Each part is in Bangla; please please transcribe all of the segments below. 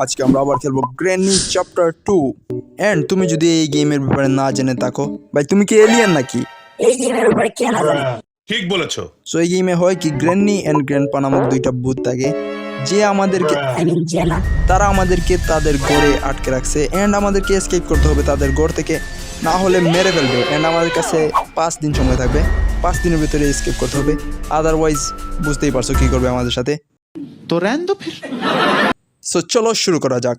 আজকে আমরা আবার খেলবো গ্র্যানি চ্যাপ্টার 2 এন্ড তুমি যদি এই গেমের ব্যাপারে না জেনে থাকো ভাই তুমি কি এলিয়েন নাকি? এই গেমের উপরে কে না জানে? ঠিক বলেছো। সো এই গেমে হয় কি গ্র্যানি এন্ড গ্র্যান্ডপা নামক দুইটা ভূত থাকে যে আমাদেরকে জেনা তারা আমাদেরকে তাদের ঘরে আটকে রাখছে এন্ড আমাদেরকে এসকেপ করতে হবে তাদের ঘর থেকে, না হলে মেরে ফেলবে এন্ড আমাদের কাছে 5 দিন সময় থাকবে। 5 দিনের ভিতরে এসকেপ করতে হবে, আদারওয়াইজ বুঝতেই পারছো কি করবে আমাদের সাথে। तो रहने दो फिर। সো চলো শুরু করা যাক।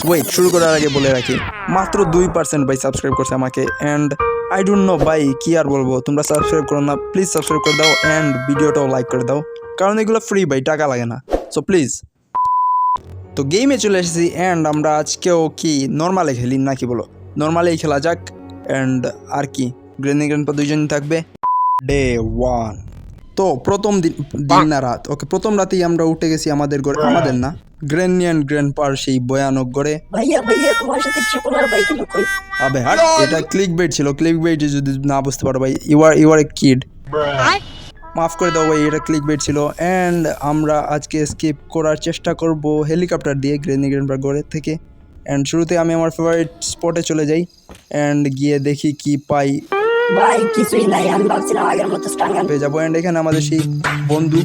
ওয়েট, শুরু করার আগে বলে রাখি মাত্র 2% ভাই সাবস্ক্রাইব করছে আমাকে এন্ড আই ডোন্ট নো ভাই কি আর বলবো, তোমরা সাবস্ক্রাইব করো না, প্লিজ সাবস্ক্রাইব করে দাও এন্ড ভিডিওটাও লাইক করে দাও, কারণ এগুলো ফ্রি ভাই, টাকা লাগে না। সো প্লিজ, তো গেমে চলে এসেছি এন্ড আমরা আজকেও কি নর্মালে খেলি নাকি বলো? নর্মালেই খেলা যাক এন্ড আর কি গ্র্যানি গ্র্যান্ডপা দুইজনই থাকবে। ডে 1, তো প্রথম দিন না রাত, ওকে প্রথম রাতেই আমরা উঠে গেছি আমাদের ঘরে, আমাদের না গ্র্যানি এন্ড গ্র্যান্ডপার সেই ভয়ানক ঘরে। ভাইয়া তোমার সাথে কিছু করার ভাই কিন্তু কই আবে হাট, এটা ক্লিক বেট ছিল, ক্লিক বেট যদি না বুঝতে পারো ভাই, ইউ আর এ কিড, মাফ করে দাও ভাই, এটা ক্লিক বেট ছিল। এন্ড আমরা আজকে স্কিপ করার চেষ্টা করব হেলিকপ্টার দিয়ে গ্র্যানি গ্র্যান্ডপার ঘরে থেকে। এন্ড শুরুতে আমি আমার ফেভারিট স্পটে চলে যাই এন্ড গিয়ে দেখি কি পাই। ভাই কিছুই নাই, আমি ভাবছিলাম আগের মতো স্ট্রাঙ্গার পেয়ে যাবো এন্ড এখানে আমাদের সেই বন্ধু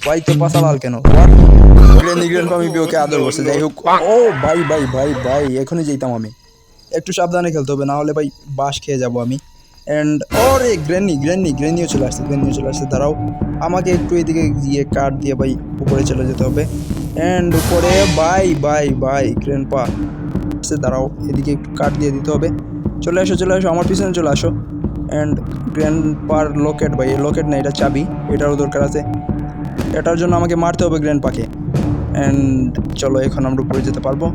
ভাই, তো পাশা লাল কেন? গ্র্যানি গ্র্যান্ডপা আমি ওকে আদর করছে, যাই হোক। ও ভাই ভাই ভাই ভাই, এখনই যেতাম আমি, একটু সাবধানে খেলতে হবে, না হলে ভাই বাস খেয়ে যাবো আমি। এন্ড ওরে গ্র্যানিও চলে আসছে, দাঁড়াও, আমাকে একটু এদিকে গিয়ে কাট দিয়ে ভাই উপরে চলে যেতে হবে। এন্ড উপরে ভাই ভাই ভাই গ্র্যান্ডপা দাঁড়াও, এদিকে একটু কাট দিয়ে দিতে হবে। চলে আসো আমার পিছনে চলে আসো। এন্ড গ্র্যান্ডপার লকেট ভাই, লকেট না এটা চাবি, এটারও দরকার আছে, এটার জন্য আমাকে মারতে হবে গ্র্যান্ডপাকে। অ্যান্ড চলো এখন আমরা উপরে যেতে পারবো।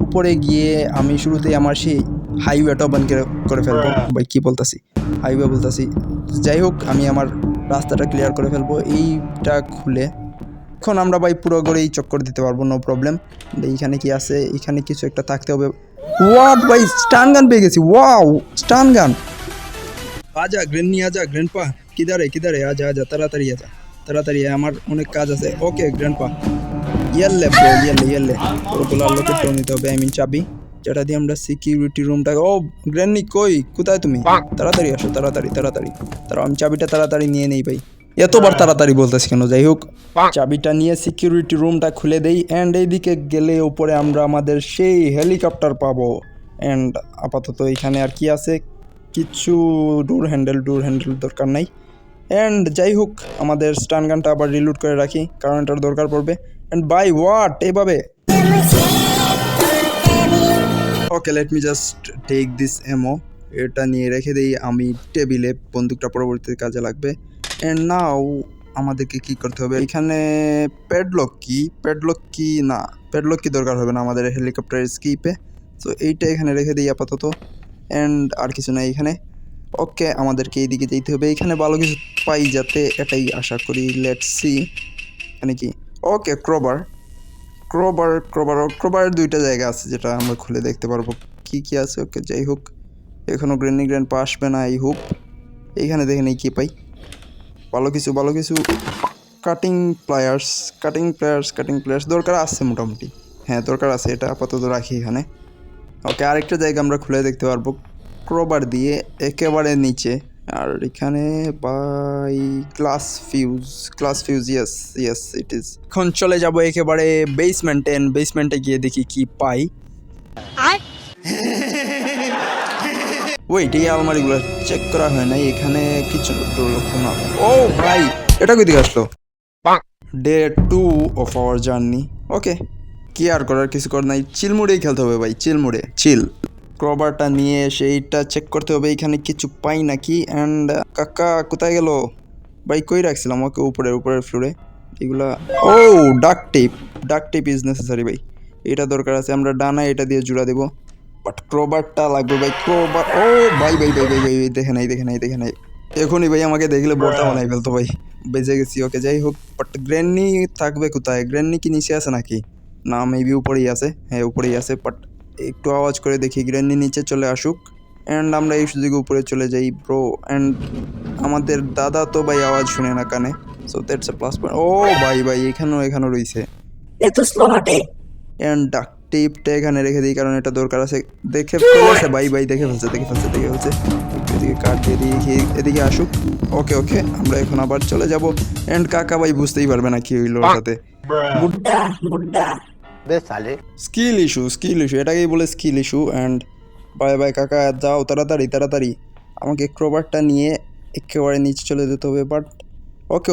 উপরে গিয়ে আমি শুরুতেই আমার সেই হাইওয়েটা ওপেন করে ফেলবো ভাই, কি বলতাছি হাইওয়ে বলতাছি, যাই হোক আমি আমার রাস্তাটা ক্লিয়ার করে ফেলবো এইটা খুলে। এখন আমরা ভাই পুরো গড়েই চক্কর দিতে পারবো, নো প্রবলেম। এইখানে কি আছে? এখানে কিছু একটা থাকতে হবে। ওয়াট ভাই, স্টান গান পেয়ে গেছি, ওয়াও স্টান গান। আজা গ্র্যানি, আজা গ্র্যান্ডপা, কিদারে আজা তাড়াতাড়ি আমার অনেক কাজ আছে। ওকে গ্র্যান্ডপা, ইয়েলে ব্রো, ইয়েলে ওগুলো লোকেট করে নিতে হবে, চাবি যেটা দিয়ে আমরা সিকিউরিটি রুমটাকে। ও গ্র্যানি কোথায় তুমি? তাড়াতাড়ি আসো, তাড়াতাড়ি তারপর আমি চাবিটা তাড়াতাড়ি নিয়ে নেই ভাই, এতবার তাড়াতাড়ি বলতেছি কেন? যাই হোক, চাবিটা নিয়ে সিকিউরিটি রুমটা খুলে দেই এন্ড এইদিকে গেলে উপরে আমরা আমাদের সেই হেলিকপ্টার পাবো। এন্ড আপাতত এখানে আর কি আছে, কিছু ডোর হ্যান্ডেল দরকার নাই। এন্ড যাই হোক, আমাদের স্টান গানটা আবার রিলোড করে রাখি, কারণ এটার দরকার পড়বে। এন্ড বাই হোয়াট এইভাবে, okay let me just take this ammo, এটা নিয়ে রেখে দেই আমি টেবিলে, বন্দুকটা পরবর্তীতে কাজে লাগবে। এন্ড নাও আমাদেরকে কি করতে হবে, এখানে প্যাডলক কি দরকার হবে না আমাদের হেলিকপ্টার স্কিপে, তো এইটা এখানে রেখে দিই আপাতত। এন্ড আর কিছু নাই এখানে। ওকে আমাদেরকে এইদিকে যেতে হবে, এখানে ভালো কিছু পাই যাতে, এটাই আশা করি। লেটস সি এখানে কি। ওকে ক্রোবার 2টা জায়গা আছে যেটা আমরা খুলে দেখতে পারবো কি আছে। ওকে যাই হোক, এখনো গ্র্যানি গ্র্যান্ডপা আসবে না আই হোপ। এইখানে দেখে নেই কি পাই, ভালো কিছু কাটিং প্লায়ার্স দরকার আছে মোটামুটি, হ্যাঁ দরকার আছে, এটা আপাতত রাখি এখানে। ওকে আরেকটা জায়গা আমরা খুলে দেখতে পারবো ক্রোবার দিয়ে, একেবারে নিচে। আর এখানে by glass fuse, yes it is. এখন চলে যাব একেবারে বেসমেন্টে গিয়ে দেখি কি পাই। ওয়েট, এই আলমারিগুলো চেক করা হয় নাই, এখানে কিছু লক্ষ্য না। ও ভাই, এটা কই দিকে আসলো? Day 2 of our journey. Okay, কি আর করার, কিছু করার নাই, চিল মুডেই খেলতে হবে ভাই, চিল। ক্রবারটা নিয়ে সেইটা চেক করতে হবে এখানে কিছু পাই নাকি। অ্যান্ড কাকা কোথায় গেল ভাই? কই রাখছিলাম ওকে? উপরের ফ্লোরে এগুলা। ও ডাক টেপ ইজ নেসেসারি ভাই, এটা দরকার আছে, আমরা ডানা এটা দিয়ে জোড়া দেবো, বাট ক্রবারটা লাগবে ভাই, ক্রবার। ও ভাই দেখে নাই, এখনই ভাই আমাকে দেখলে বর্তা বানাই ফেলতো ভাই, বেঁচে গেছি। ওকে যাই হোক, বাট গ্র্যানি থাকবে কোথায়? গ্র্যানি কি নিচে আছে নাকি? না মেবি উপরেই আছে, হ্যাঁ উপরেই আছে, বাট একটু আওয়াজ করে দেখি গ্র্যানি নিচে চলে আসুক অ্যান্ড আমরা এই সুযোগে উপরে চলে যাই ব্রো। অ্যান্ড আমাদের দাদা তো ভাই আওয়াজ শুনে না কানে, so that's a plus point. ও ভাই এখানেও রয়েছে, এত স্লো হাঁটে। অ্যান্ড ডাক টেপটা এখানে রেখে দিই, কারণ এটা দরকার আছে। দেখে ফেলেছে ভাই, দেখে ফেলছে। এদিকে কাট দিয়ে দিই, এদিকে আসুক। ওকে আমরা এখন আবার চলে যাব। অ্যান্ড কাকা ভাই বুঝতেই পারবে না কি হইলো ওর সাথে। বুড্ডা বুড্ডা। স্কিল ইস্যু এটাকেই বলে স্কিল ইস্যু। অ্যান্ড বাই কাকা, যাও তাড়াতাড়ি। আমাকে ক্রোবারটা নিয়ে একেবারে নিচে চলে যেতে হবে। বাট ওকে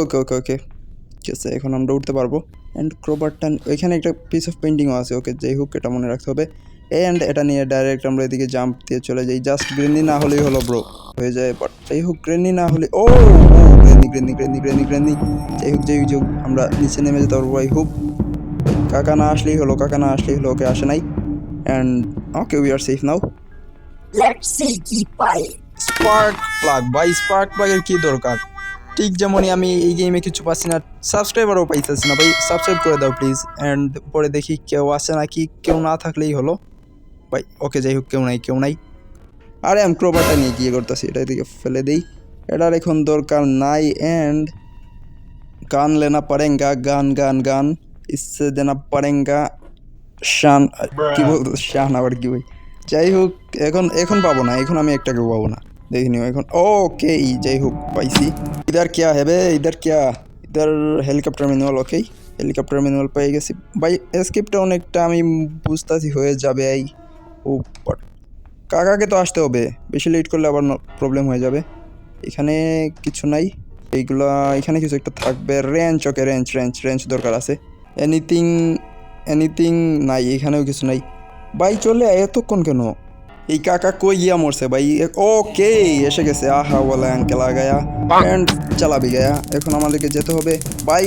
ঠিক আছে, এখন আমরা উঠতে পারবো। অ্যান্ড ক্রোবারটা এখানে একটা পিস অফ পেন্টিংও আছে। ওকে, যাই হোক, এটা মনে রাখতে হবে। অ্যান্ড এটা নিয়ে ডাইরেক্ট আমরা এদিকে জাম্প দিয়ে চলে যাই। জাস্ট গ্রেনি না হলেই হলো ব্রো, হয়ে যায়। বাট যাই হোক, গ্রেনি না হলে গ্রেনি। যাই হোক, আমরা নিচে নেমে যেতে পারবো। আই হোপ কাকা না আসলেই হলো। ওকে, আসে নাই। And okay, we are safe now. Let's see কি পাই। স্পার্ক প্লাগের কি দরকার? ঠিক যেমনই আমি এই গেমে কিছু পাচ্ছি না, সাবস্ক্রাইবারও পাইতেছি না ভাই। সাবস্ক্রাইব করে দাও প্লিজ। অ্যান্ড পরে দেখি কেউ আসে নাকি। কেউ না থাকলেই হলো ভাই। ওকে, যাই হোক, কেউ নাই। আরে আমি ক্রোবারটা নিয়ে গিয়ে করতেছি, এটা এদিকে ফেলে দিই। এটার এখন দরকার নাই। অ্যান্ড গান লেনা পারেঙ্গা, গান ইসসে দেনা পারেঙ্গা। শান কি বলতো, শান আবার কি ভাই? যাই হোক, এখন পাবো না। এখন আমি একটাকে পাবো না, দেখে নিও এখন। ওকে, যাই হোক, পাইছি। ইধার হেলিকপ্টার ম্যানুয়াল। ওকে, হেলিকপ্টার ম্যানুয়াল পেয়ে গেছি ভাই। এসকেপটা অনেকটা আমি বুঝতেছি হয়ে যাবে। ও বাট কাকাকে তো আসতে হবে, বেশি লেট করলে আবার প্রবলেম হয়ে যাবে। এখানে কিছু নাই, এখানে কিছু একটা থাকবে। রেঞ্চ। ওকে, রেঞ্চ দরকার আছে। এনিথিং নাই, এখানেও কিছু নাই ভাই। চলে এতক্ষণ কেন? এই কাকা কই গিয়া মরছে ভাই। ওকে, এসে গেছে। আহা বলে আঙ্কেল আগায়া অ্যান্ড চালাবি গায়া। এখন আমাদেরকে যেতে হবে ভাই।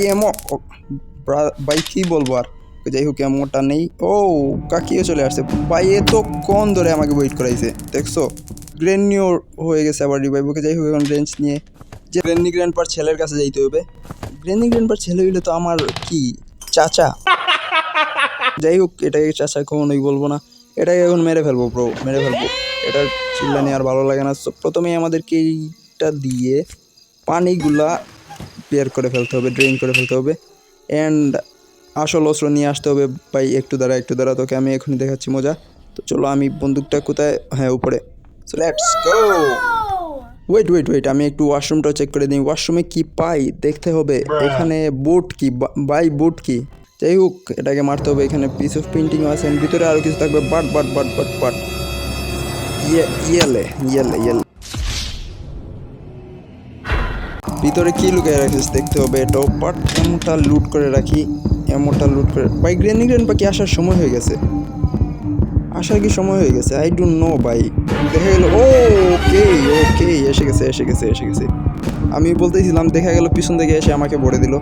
ভাই কি বলবো আর। যাই হোক, এমোটা নেই। ও, কাকিও চলে আসছে ভাই। এতক্ষণ ধরে আমাকে ওয়েট করাইছে, দেখছো? গ্রেনিও হয়ে গেছে আবার রিভাইভ। ওকে, যাই হোক, এখন রেঞ্চ নিয়ে যে গ্র্যান্ডপার ছেলের কাছে যাইতে হবে। গ্র্যান্ডপার ছেলে হইলে তো আমার কি চাচা। যাই হোক, এটাকে চাচা কখনোই বলবো না। এটাকে এখন মেরে ফেলবো ব্রো, এটার চিল্লানি আর ভালো লাগে না। সো প্রথমেই আমাদেরকে এইটা দিয়ে পানিগুলা বের করে ফেলতে হবে, ড্রেন করে ফেলতে হবে। অ্যান্ড আসল অস্ত্র নিয়ে আসতে হবে ভাই। একটু দাঁড়া, তোকে আমি এখনই দেখাচ্ছি মজা। তো চলো, আমি বন্দুকটা কোথায়? হ্যাঁ, উপরে। So let's go. ওয়েট, আমি একটু ওয়াশরুমটাও চেক করে দিই। ওয়াশরুমে কি পাই দেখতে হবে। এখানে বুট কি ভাই, বুট কি? যাই হোক, এটাকে মারতে হবে। এখানে পিস অফ পেন্টিংও আছে, ভিতরে আরও কিছু থাকবে। বাট ইয়েলে ভিতরে কি লুকিয়ে রাখিস দেখতে হবে এটাও। বাট এমনটা লুট করে রাখি, ভাই। গ্রেনপা কি আসার সময় হয়ে গেছে? আই ডোন্ট নো ভাই। দেখা গেল ওকে এসে গেছে। আমি বলতেছিলাম, দেখা গেল পিছন থেকে এসে আমাকে ভরে দিল।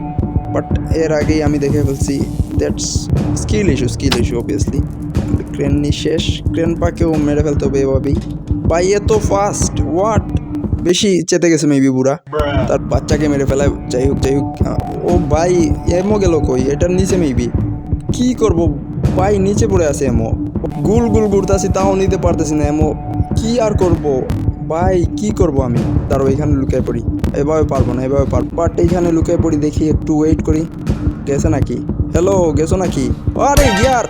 বাট এর আগেই আমি দেখে ফেলছি। That's skill issue obviously. Granny শেষ। ক্রেনপাকেও মেরে ফেলতে হবে এভাবেই ভাই। এত ফাস্ট, হোয়াট? বেশি চেতে গেছে মেবি বুড়া, তার বাচ্চাকে মেরে ফেলায়। যাই হোক, ও ভাই, এমো গেল কই? এটার নিচে মেবি। কি করব ভাই, নিচে পড়ে আছে এমো। গুল ঘুরতেছি, তাও নিতে পারতেছি না এমো। কি আর করব ভাই, কি করব আমি? তারও এখানে লুকিয়ে পড়ি। এভাবে পারবো না। বাট এইখানে লুকিয়ে পড়ি, দেখি একটু ওয়েট করি। গেছে নাকি? হ্যালো, গেছো নাকি? আরে ইয়ার,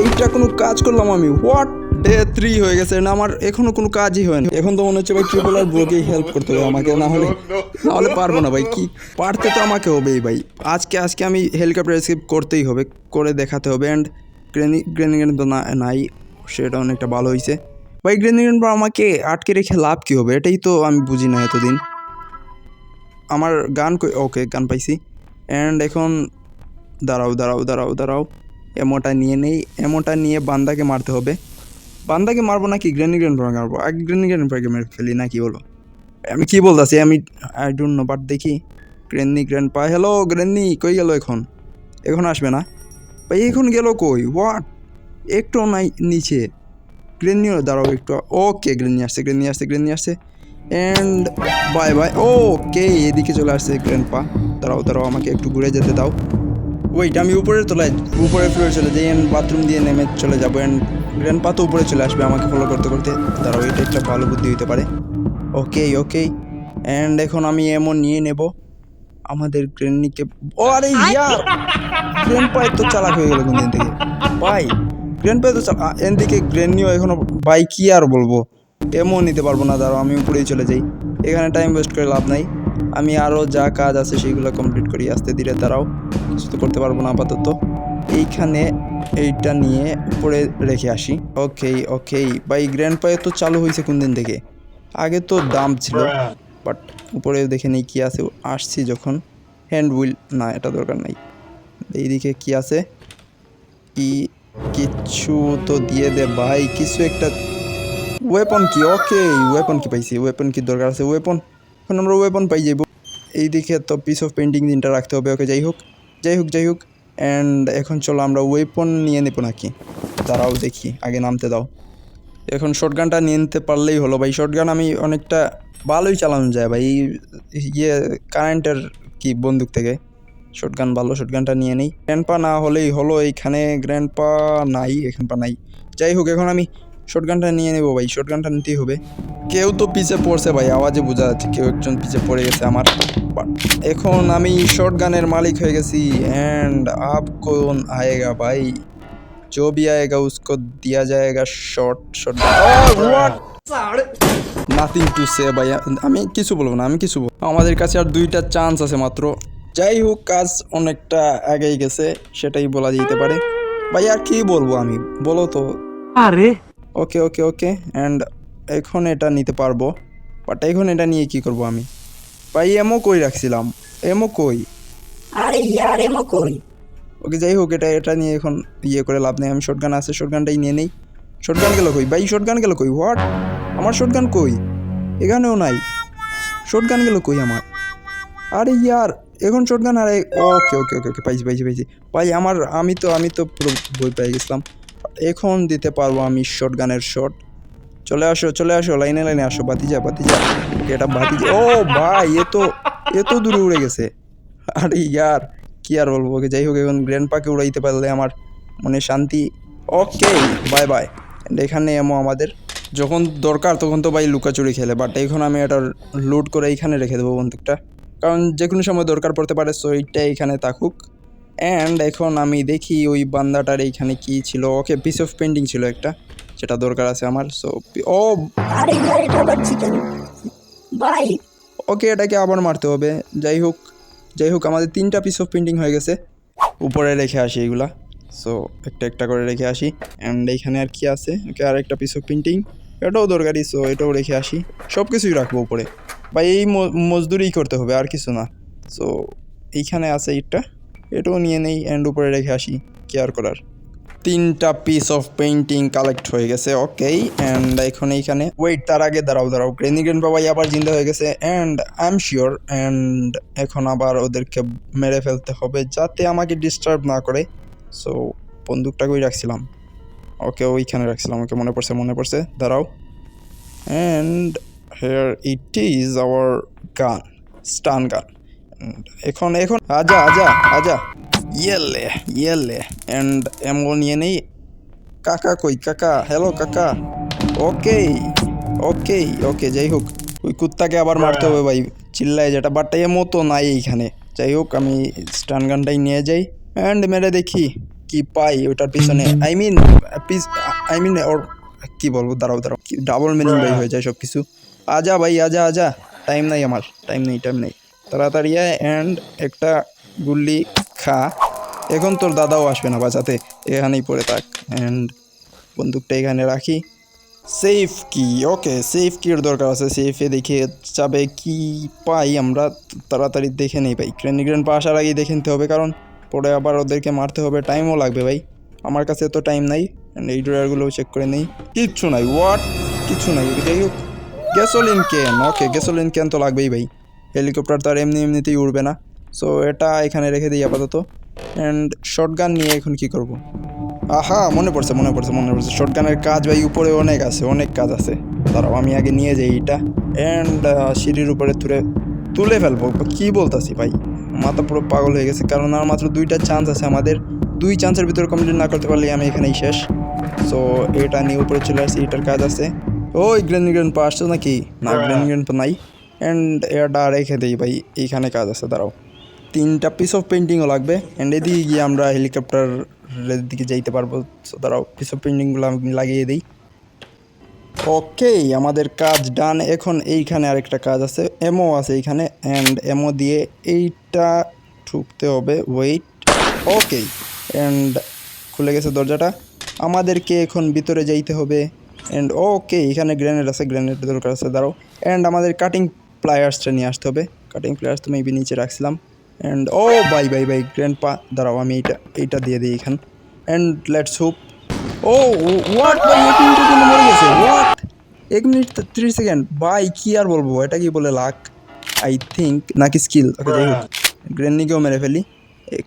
এইটা কোনো কাজ করলাম আমি? হোয়াট? ডে 3 হয়ে গেছে না, আমার এখনো কোনো কাজই হয়নি। এখন তো মনে হচ্ছে ভাই ট্রিপল আর ব্রোকেই হেল্প করতে হবে আমাকে, না হলে পারবো না ভাই। কি পারতে তো আমাকে হবেই ভাই। আজকে আমি হেলিকপ্টার এসকেপ করতেই হবে, করে দেখাতে হবে। অ্যান্ড গ্রেনিগেন তো নাই, সেটা অনেকটা ভালো হয়েছে ভাই। গ্রেনিগেন আমাকে আটকে রেখে লাভ কী হবে, এটাই তো আমি বুঝি না এতদিন। আমার গান ওকে, গান পাইছি। অ্যান্ড এখন দাঁড়াও, এমোটা নিয়ে নেই। এমোটা নিয়ে বান্দাকে মারতে হবে। বান্দাকে মারবো নাকি গ্রেনিগ্রেনপাকে মারবো? আগে গ্রেনিগ্রেনপাকে মেরে ফেলি নাকি, বলো? আমি কি বলতেছি, আই ডোন্ট নো। বাট দেখি গ্রেনপা। হ্যালো গ্রেনি, কই গেল? এখন আসবে না ভাই। এখন গেল কই? হোয়াট? একটু নাই নিচে। গ্রেনিও দাঁড়াও একটু। ওকে, গ্রেনি আসছে। And by. ওকে, এদিকে চলে আসছে গ্রেনপা। দাঁড়াও, আমাকে একটু ঘুরে যেতে দাও। ওয়েট, আমি উপরের ফ্লোরে চলে যাই। অ্যান্ড বাথরুম দিয়ে নেমে চলে যাবো। অ্যান্ড গ্র্যান্ডপা তো উপরে চলে আসবে আমাকে ফলো করতে। দাঁড়াও, এটা একটা ভালো বুদ্ধি হতে পারে। ওকে। অ্যান্ড এখন আমি এমন নিয়ে নেব। আমাদের গ্রেনিকে, ও আরে ইয়ার গ্র্যান্ডপা তো চালাক হয়ে গেল কোন দিন থেকে ভাই। গ্র্যান্ডপা তো এদিকে গ্রেনিও এখনো ভাই কি আর বলবো, এমন নিতে পারবো না। দাঁড়াও আমি উপরেই চলে যাই, এখানে টাইম ওয়েস্ট করে লাভ নাই। আমি আরও যা কাজ আছে সেগুলো কমপ্লিট করি আস্তে ধীরে। দাঁড়াও, কিছু তো করতে পারবো না আপাতত। এইখানে এইটা নিয়ে উপরে রেখে আসি। ওকে ওকে ভাই, গ্র্যান্ডপায়ে তো চালু হয়েছে কোন দিন থেকে, আগে তো দাম ছিল। বাট উপরে দেখে নেই কি আছে, আসছি যখন। হ্যান্ড হুইল না, এটা দরকার নাই। এইদিকে কি আছে, কি কিছু তো দিয়ে দে ভাই, কিছু একটা। ওয়েপন কি, ওকে ওয়েপন কি পাইছি, ওয়েপন কি দরকার আছে, ওয়েপন এখন আমরা ওয়েপন পাই যাইব। এইদিকে তো পিস অফ পেন্টিং দিনটা রাখতে হবে। ওকে যাই হোক যাই হোক যাই হোক। অ্যান্ড এখন চলো আমরা ওয়েপন নিয়ে নেবো নাকি, দাঁড়াও দেখি, আগে নামতে দাও। এখন শর্টগানটা নিয়ে নিতে পারলেই হলো ভাই। শর্টগান আমি অনেকটা ভালোই চালানো যায় ভাই, ইয়ে কারেন্টের কি বন্দুক থেকে শর্টগান ভালো। শর্টগানটা নিয়ে নেই, গ্র্যান্ডপা না হলেই হলো। এইখানে গ্র্যান্ডপা নাই, এখানপা নাই। যাই হোক এখন আমি শর্টগানটা নিয়ে নেবো ভাই, শর্টগানটা নিতেই হবে। কেউ তো পিছে পড়ছে ভাই, আওয়াজে বোঝা যাচ্ছে কেউ একজন পিছে পড়ে গেছে আমার। But এখন আমি শর্টগানের মালিক হয়ে গেছি। অ্যান্ড আপ কোন আয়েগা ভাই, जो भी आएगा उसको दिया जाएगा shot shot. Nothing to say ভাই, আমি কিছু বলবো না, আমি কিছু বলবো। আমাদের কাছে আর 2টা চান্স আছে মাত্র। যাই হোক কাজ অনেকটা আগেই গেছে, সেটাই বলা যেতে পারে ভাই। আর কি বলবো আমি, বলো তো। আরে ওকে ওকে ওকে অ্যান্ড এখন এটা নিতে পারবো। বাট এখন এটা নিয়ে কি করব আমি ভাই, এমও কই রাখছিলাম, এমও কই। আরে ইয়ার এমো কই। ওকে যাই হোক, এটা নিয়ে এখন ইয়ে করে লাভ নেই। আমি শর্টগান আছে, শর্টগানটাই নিয়ে নেই। শর্টগান গেল কই ভাই, শর্টগান গেল কই, হোয়াট, আমার শর্টগান কই, এখানেও নাই। শর্টগান গেল কই আমার, আরে ইয়ার এখন শর্টগান। আরে ওকে ওকে ওকে ওকে পাইছি পাইছি পাইছি ভাই। আমি তো পুরো বই পেয়ে গেছিলাম। এখন দিতে পারবো আমি শর্টগানের শট। চলে আসো লাইনে লাইনে আসো, বাতিজা বাতিজা। এটা বাতিজা, ও ভাই এ তো দূরে উড়ে গেছে। আরে ইয়ার কি আর বলবো। ওকে যাই হোক, এখন গ্র্যান্ডপাকে উড়াইতে পারলে আমার মনে শান্তি। Okay bye bye. এখানে এমো আমাদের যখন দরকার তখন তো ভাই লুকাচুরি খেলে। বাট এখন আমি এটা লোড করে এইখানে রেখে দেবো বন্দুকটা, কারণ যে কোনো সময় দরকার পড়তে পারে। সো এইটা এইখানে থাকুক। অ্যান্ড এখন আমি দেখি ওই বান্দাটার এইখানে কি ছিল। ওকে পিস অফ পেন্টিং ছিল একটা, যেটা দরকার আছে আমার। সো ও আরে ইয়ার এটা আবার চিকেন ভাই। ওকে এটাকে আবার মারতে হবে। যাই হোক আমাদের 3টা পিস অফ পেন্টিং হয়ে গেছে। উপরে রেখে আসি এইগুলা। সো একটা একটা করে রেখে আসি। অ্যান্ড এইখানে আর কি আছে, ওকে আর একটা পিস অফ পেন্টিং, এটাও দরকারি। সো এটাও রেখে আসি, সব কিছুই রাখবো উপরে ভাই। এই মজদুরিই করতে হবে আর কিছু না। সো এইখানে আছে এটাও নিয়ে নেই অ্যান্ড উপরে রেখে আসি, কেয়ার করার। 3টা পিস অফ পেন্টিং কালেক্ট হয়ে গেছে। ওকে অ্যান্ড এখন এইখানে ওয়েট, তার আগে দাঁড়াও গ্রেন্ডপা ভাই আবার জিন্দা হয়ে গেছে। And I am sure and এখন আবার ওদেরকে মেরে ফেলতে হবে যাতে আমাকে ডিস্টার্ব না করে। সো বন্দুকটা কই রাখছিলাম, ওকে ওইখানে রাখছিলাম। ওকে মনে পড়ছে দাঁড়াও। And here it is our gun, stun গান। এখন আজা ইয়েলে অ্যান্ড এমও নিয়ে নেই। কাকা কই, কাকা হ্যালো কাকা। ওকে ওকে ওকে যাই হোক, ওই কুত্তাকে আবার মারতে হবে ভাই, চিল্লায় যেটা। বাট এমও তো নাই এইখানে। যাই হোক আমি স্টান গানটাই নিয়ে যাই অ্যান্ড মেরে দেখি কি পাই ওটার পিছনে। আই মিন ওর কি বলবো, দাঁড়াও ডাবল মিনিং ভাই হয়ে যায় সব কিছু। আজা ভাই আজা, টাইম নাই আমার, টাইম নেই তাড়াতাড়ি আয়। অ্যান্ড একটা গুল্লি খা, এখন তোর দাদাও আসবে না বাঁচাতে, এখানেই পড়ে থাক। অ্যান্ড বন্দুকটা এখানে রাখি। সেফ কি, ওকে সেফ কির দরকার আছে। সেফে দেখে যাবে কি পাই আমরা, তাড়াতাড়ি দেখে নেই ভাই। গ্র্যান্ডপা আসার আগেই দেখে নিতে হবে, কারণ পরে আবার ওদেরকে মারতে হবে, টাইমও লাগবে ভাই। আমার কাছে তো টাইম নাই। এই ড্রয়ারগুলোও চেক করে নেই, কিচ্ছু নাই। কিছু নাই। যাই হোক gasoline can, okay gasoline can তো লাগবেই ভাই, হেলিকপ্টার তো আর এমনিতেই উড়বে না। সো এটা এখানে রেখে দিই আপাতত। অ্যান্ড শর্টগান নিয়ে এখন কি করব। আহা মনে পড়ছে। শর্টগানের কাজ ভাই উপরে অনেক কাজ আছে। দাঁড়াও আমি আগে নিয়ে যাই এটা। অ্যান্ড সিঁড়ির উপরে তুলে ফেলবো, কি বলতাছি ভাই, মাথা পুরো পাগল হয়ে গেছে। কারণ আর মাত্র 2টা চান্স আছে আমাদের, 2 চান্সের ভিতরে কমপ্লিট না করতে পারলে আমি এখানেই শেষ। সো এটা নিয়ে উপরে চলে আসছি, এটার কাজ আছে। ওই গ্র্যান্ডপা আসছো নাকি? না গ্র্যান্ডপা নাই। অ্যান্ড এটা রেখে দিই ভাই, এইখানে কাজ আছে। দাঁড়াও 3টা পিস অফ পেন্টিংও লাগবে অ্যান্ড এদিকে গিয়ে আমরা হেলিকপ্টারের দিকে যাইতে পারবো। সো দাঁড়াও পিস অফ পেন্টিংগুলো আমি লাগিয়ে দিই। ওকে আমাদের কাজ ডান। এখন এইখানে আরেকটা কাজ আছে, এমও আছে এইখানে অ্যান্ড এমও দিয়ে এইটা ঠুকতে হবে। ওয়েট, ওকে অ্যান্ড খুলে গেছে দরজাটা। আমাদেরকে এখন ভিতরে যাইতে হবে অ্যান্ড ওকে এখানে গ্রেনেড আছে, গ্রেনেড দরকার আছে, দাঁড়াও। অ্যান্ড আমাদের কাটিং প্লায়ার্সটা নিয়ে আসতে হবে। কাটিং প্লায়ার্স তো মেবি নিচে রাখছিলাম অ্যান্ড ও বাই গ্র্যান্ডপা, দাঁড়াও আমি এইটা দিয়ে দিই এখান। And let's hope. ও হোয়াট ভাই, 1 মিনিটের জন্য মরে গেছে। হোয়াট, 1 মিনিট 30 সেকেন্ড ভাই, কি আর বলবো, এটা কি বলে লাক আই থিঙ্ক নাকি স্কিল। ওকে যাই হোক গ্রেন্নিকেও মেরে ফেলি, এক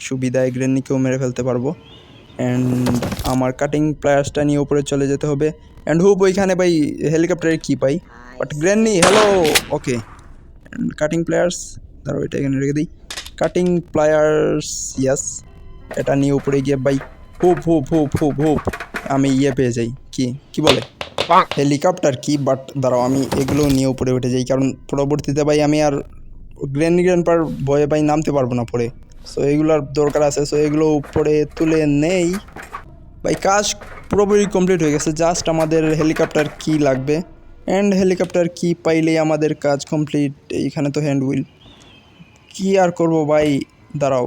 সুবিধায় গ্রেন্নিকেও মেরে ফেলতে পারবো। অ্যান্ড আমার কাটিং প্লায়ার্সটা নিয়ে উপরে চলে যেতে হবে। অ্যান্ড হুপ ওইখানে ভাই হেলিকপ্টারে কি পাই, but Granny hello. Okay and cutting pliers, ধরো এটা এখানে রেখে দিই। কাটিং প্লায়ার্স ইয়াস, এটা নিয়ে উপরে গিয়ে ভাই হুপ হুপ হুপ হুপ হুপ আমি পেয়ে যাই, কি বলে হেলিকপ্টার কি। বাট দাঁড়াও আমি এগুলো নিয়ে উপরে উঠে যাই, কারণ পরবর্তীতে ভাই আমি আর গ্র্যান্ডপার ভয়ে ভাই নামতে পারবো না পরে। সো এগুলোর দরকার আছে, সো এগুলো উপরে তুলে নেই ভাই। কাজ পুরোপুরি কমপ্লিট হয়ে গেছে, জাস্ট আমাদের হেলিকপ্টার কি লাগবে অ্যান্ড হেলিকপ্টার কি পাইলেই আমাদের কাজ কমপ্লিট। এইখানে তো হ্যান্ড হুইল, কি আর করবো ভাই, দাঁড়াও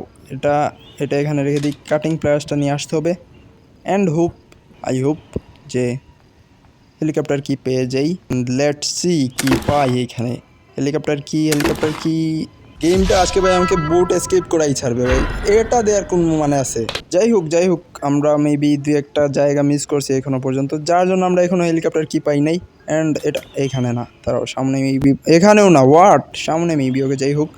এটা এখানে রেখে দিই। কাটিং প্লায়ার্সটা নিয়ে আসতে হবে অ্যান্ড হুপ, আই হোপ যে হেলিকপ্টার কি পেয়ে যাই। লেটস সি কি পাই এইখানে। হেলিকপ্টার কি গেমটা আজকে ভাই আমাকে বুট এসকেপ করাই ছাড়বে ভাই, এটা দেওয়ার কোন মানে আছে। যাই হোক আমরা মেবি 2-1টা জায়গা মিস করছি এখনো পর্যন্ত, যার জন্য আমরা এখনো হেলিকপ্টার কি পাই নাই। অ্যান্ড এটা এইখানে না, তারাও সামনে মেবি, এখানেও না, হোয়াট সামনে মেবি। ওকে যাই হোক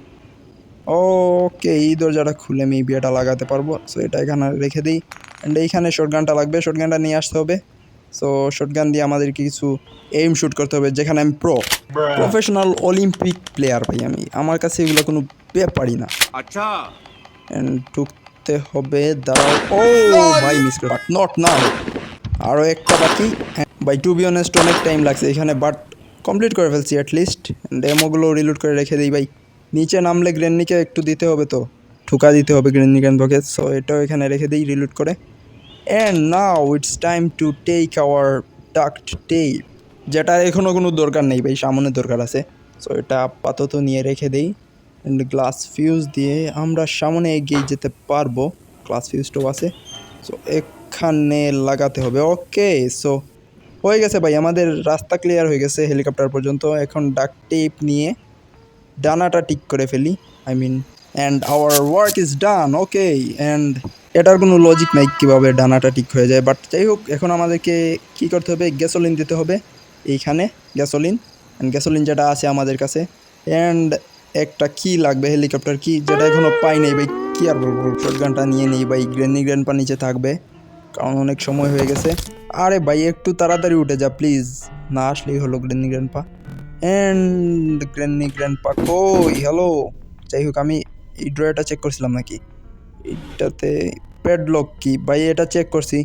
ওকে এই দরজাটা খুলে মেবি এটা লাগাতে পারবো। সো এটা এখানে রেখে দিই অ্যান্ড এইখানে শর্টগানটা লাগবে, শর্টগানটা নিয়ে আসতে হবে। সো শর্টগান দিয়ে আমাদেরকে কিছু এইম শ্যুট করতে হবে, যেখানে আমি প্রফেশনাল অলিম্পিক প্লেয়ার ভাই, আমার কাছে এগুলো কোনো ব্যাপারই না। अच्छा অ্যান্ড ঢুকতে হবে, দাঁড়াও। ও ভাই মিস করে, বাট নট নাও, আরও একটা বাকি ভাই। টু বি অনেস্ট অনেক টাইম লাগছে এখানে, বাট কমপ্লিট করে ফেলছি অ্যাটলিস্ট। ডেমোগুলো রিলোড করে রেখে দিই ভাই। নিচে নামলে গ্রেন্নিকে একটু দিতে হবে, তো ঠুকা দিতে হবে গ্রেন্নিকে। সো এটাও এখানে রেখে দিই রিলোড করে। And now it's time to take our duct tape, যেটা এখনও কোনো দরকার নেই ভাই, সামনে দরকার আছে। সো এটা আপাতত নিয়ে রেখে দিই অ্যান্ড গ্লাস ফিউজ দিয়ে আমরা সামনে এগিয়ে যেতে পারবো। গ্লাস ফিউজটাও আছে, সো এখানে লাগাতে হবে। ওকে সো হয়ে গেছে ভাই, আমাদের রাস্তা ক্লিয়ার হয়ে গেছে হেলিকপ্টার পর্যন্ত। এখন ডাক্ট টেপ নিয়ে ডানাটা ঠিক করে ফেলি, I mean and our work is done. Okay and এটার কোনো লজিক নাই কীভাবে ডানাটা ঠিক হয়ে যায়, বাট যাই হোক এখন আমাদেরকে কী করতে হবে, গ্যাসোলিন দিতে হবে এইখানে, গ্যাসোলিন যেটা আছে আমাদের কাছে। অ্যান্ড একটা কি লাগবে, হেলিকপ্টার কি, যেটা এখনও পাই নেই ভাই। কী আর বলবো, শটগানটা নিয়ে নেই ভাই। গ্র্যান্ডপা নিচে থাকবে, কারণ অনেক সময় হয়ে গেছে। আরে ভাই একটু তাড়াতাড়ি উঠে যা প্লিজ, না আসলেই হলো গ্র্যান্ডপা। অ্যান্ড গ্র্যান্ডপা কই, হ্যালো। যাই হোক আমি এই ড্রয়ারটা চেক করছিলাম নাকি, এইটাতে প্যাডলক কি ভাই, এটা চেক করছি,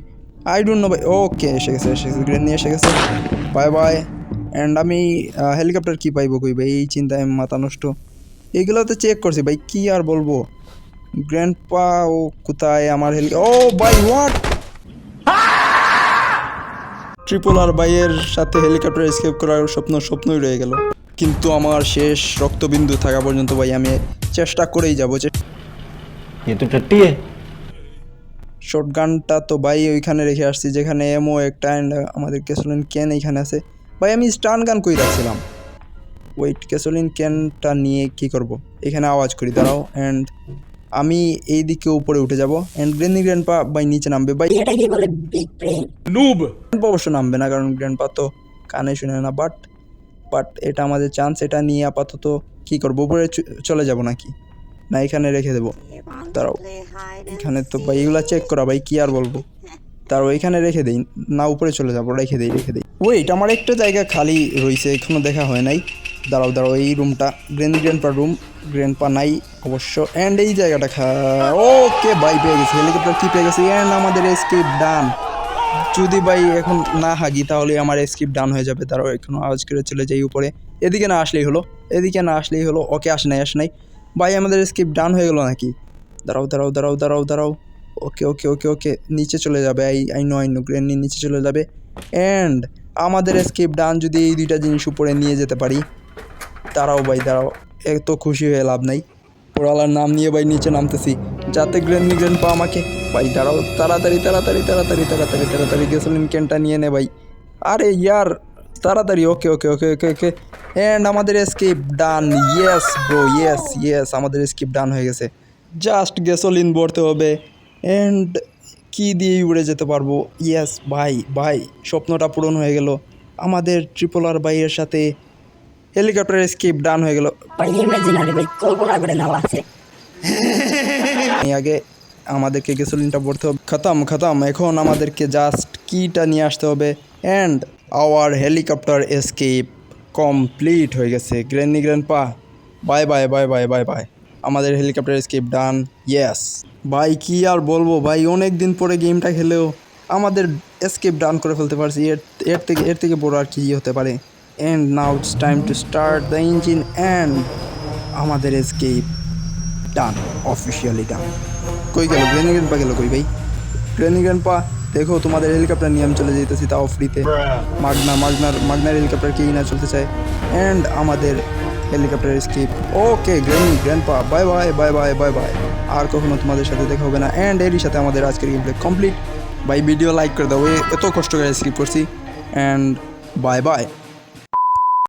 আই ডোন্ট নো ভাই। ওকে এসে গেছে গ্র্যান্ডি এসে গেছে, বাই। অ্যান্ড আমি হেলিকপ্টার কি পাইবো কই ভাই, এই চিন্তায় মাথা নষ্ট। এইগুলোতে চেক করছি ভাই, কি আর বলবো। গ্র্যান্ডপা ও কোথায় আমার ও ভাই হোয়াট, ট্রিপল আর ভাইয়ের সাথে হেলিকপ্টার এসকেপ করার স্বপ্নই রয়ে গেল। কিন্তু আমার শেষ রক্তবিন্দু থাকা পর্যন্ত ভাই আমি চেষ্টা করেই যাবো। ये तो टट्टी है শর্টগানটা তো ভাই ওইখানে রেখে আসছি, যেখানে এমও একটা অ্যান্ড আমাদের গ্যাসোলিন ক্যান এইখানে আছে ভাই। আমি স্টান গান কই রাখছিলাম, ওয়েট গ্যাসোলিন ক্যানটা নিয়ে কি করব, এখানে আওয়াজ করি, দাঁড়াও। অ্যান্ড আমি এই দিকে উপরে উঠে যাব অ্যান্ড গ্র্যান্ডপা ভাই নিচে নামবে ভাই। এটাকে বলে বিগ ব্রেন। গ্র্যান্ডপা অবশ্য নামবে না, কারণ গ্র্যান্ডপা তো কানে শুনে না। বাট এটা আমাদের চান্স, এটা নিয়ে আপাতত কি করবো, উপরে চলে যাব নাকি না এখানে রেখে দেবো, দাঁড়াও। এখানে তো ভাই এগুলো চেক করা ভাই, কি আর বলবো, তারও এখানে রেখে দেই না, উপরে চলে যাবো, রেখে দেই। ওয়েট আমার একটা জায়গা খালি রয়েছে, এখনো দেখা হয় নাই, দাঁড়াও। এই রুমটা গ্র্যান্ডপা রুম, গ্র্যান্ডপা নাই অবশ্য। অ্যান্ড এই জায়গাটা ওকে ভাই পেয়ে গেছি, হেলিকপ্টার কি পেয়ে গেছি। অ্যান্ড আমাদের এসকেপ ডান। যদি ভাই এখন না হাগি তাহলে আমার এসকেপ ডান হয়ে যাবে, তারও এখনো আওয়াজ করে চলে যাই উপরে। এদিকে না আসলেই হলো। ওকে আসে নাই। ভাই আমাদের স্কিপ ডান হয়ে গেল নাকি? দাঁড়াও দাঁড়াও দাঁড়াও দাঁড়াও দাঁড়াও। ওকে ওকে ওকে ওকে, নিচে চলে যাবে। আই নো গ্রেনি নিচে চলে যাবে। অ্যান্ড আমাদের স্কিপ ডান যদি এই দুইটা জিনিস উপরে নিয়ে যেতে পারি। দাঁড়াও ভাই দাঁড়াও, এত খুশি হয়ে লাভ নাই। পোড়ালার নাম নিয়ে ভাই নিচে নামতেছি যাতে গ্রেনপা আমাকে। ভাই দাঁড়াও, তাড়াতাড়ি তাড়াতাড়ি তাড়াতাড়ি তাড়াতাড়ি তাড়াতাড়ি গ্যাসোলিন ক্যানটা নিয়ে নে ভাই। আরে ইয়ার তাড়াতাড়ি। ওকে ওকে ওকে ওকে ওকে, অ্যান্ড আমাদের স্কিপ ডান। ইয়েস ব্রো, ইয়েস ইয়েস, আমাদের স্কিপ ডান হয়ে গেছে। জাস্ট গ্যাসোলিন ভরতে হবে অ্যান্ড কি দিয়েই উড়ে যেতে পারবো। ইয়েস ভাই ভাই, স্বপ্নটা পূরণ হয়ে গেল। আমাদের ট্রিপল আর ভাইয়ের সাথে হেলিকপ্টার স্কিপ ডান হয়ে গেল। ভাই ইমাজিনারি ভাই কল্পনা করে নেওয়া আছে। এই আগে আমাদেরকে গ্যাসোলিনটা ভরতে হবে। খতম খতম, এখন আমাদেরকে জাস্ট কিটা নিয়ে আসতে হবে and our helicopter escape complete হয়ে গেছে। Grandpa by bye bye bye bye by, আমাদের হেলিকপ্টার এসকেপ ডান। ইয়েস ভাই, কি আর বলবো ভাই, অনেক দিন পরে গেমটা খেলেও আমাদের এসকেপ ডান করে ফেলতে পারছি। এর থেকে বড় আর কি হতে পারে। And now it's time to start the engine and আমাদের এসকেপ ডান, অফিসিয়ালি ডান। কই গেল গ্রেনিগ্রেনপা? গেল কই ভাই গ্রেনিগ্রেনপা? দেখো তোমাদের হেলিকপ্টার নিয়ে আমি চলে যেতেছি, তাও ফ্রিতে। মাগনার হেলিকপ্টার কেই না চলতে চায়। অ্যান্ড আমাদের helicopter skip. Okay grandpa bye bye bye bye bye bye, আর কখনো তোমাদের সাথে দেখা হবে না। অ্যান্ড এরই সাথে আমাদের আজকের গেম প্লে কমপ্লিট। ভাই ভিডিও লাইক করে দাও, এত কষ্ট করে স্কিপ করছি। And bye bye.